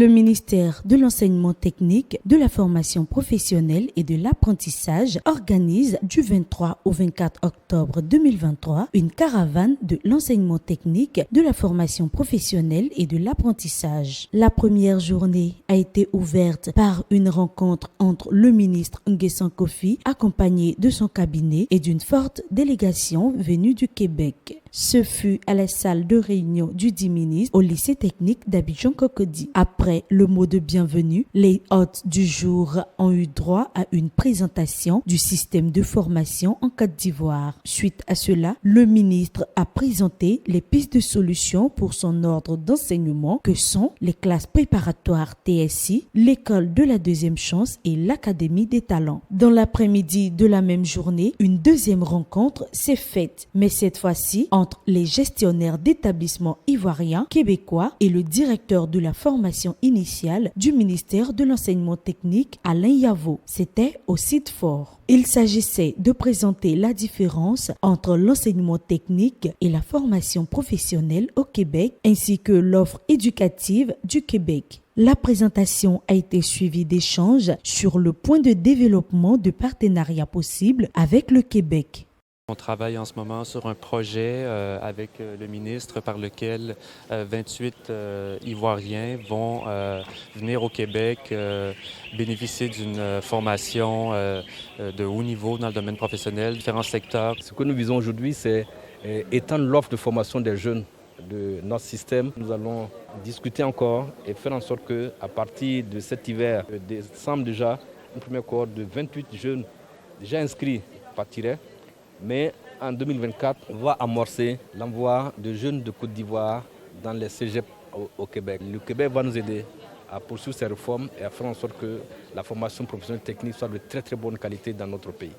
Le ministère de l'Enseignement technique, de la formation professionnelle et de l'apprentissage organise du 23 au 24 octobre 2023 une caravane de l'enseignement technique, de la formation professionnelle et de l'apprentissage. La première journée a été ouverte par une rencontre entre le ministre Nguessan Kofi, accompagné de son cabinet et d'une forte délégation venue du Québec. Ce fut à la salle de réunion du dit ministre au lycée technique d'Abidjan-Cocody. Après le mot de bienvenue, les hôtes du jour ont eu droit à une présentation du système de formation en Côte d'Ivoire. Suite à cela, le ministre a présenté les pistes de solutions pour son ordre d'enseignement que sont les classes préparatoires TSI, l'école de la deuxième chance et l'académie des talents. Dans l'après-midi de la même journée, une deuxième rencontre s'est faite, mais cette fois-ci entre les gestionnaires d'établissements ivoiriens, québécois et le directeur de la formation initiale du ministère de l'Enseignement technique, Alain Yavo. C'était au site fort. Il s'agissait de présenter la différence entre l'enseignement technique et la formation professionnelle au Québec, ainsi que l'offre éducative du Québec. La présentation a été suivie d'échanges sur le point de développement de partenariats possibles avec le Québec. On travaille en ce moment sur un projet avec le ministre par lequel 28 Ivoiriens vont venir au Québec bénéficier d'une formation de haut niveau dans le domaine professionnel, différents secteurs. Ce que nous visons aujourd'hui, c'est étendre l'offre de formation des jeunes de notre système. Nous allons discuter encore et faire en sorte qu'à partir de cet hiver, décembre déjà, une première cohorte de 28 jeunes déjà inscrits partirait. Mais en 2024, on va amorcer l'envoi de jeunes de Côte d'Ivoire dans les cégeps au Québec. Le Québec va nous aider à poursuivre ces réformes et à faire en sorte que la formation professionnelle technique soit de très très bonne qualité dans notre pays.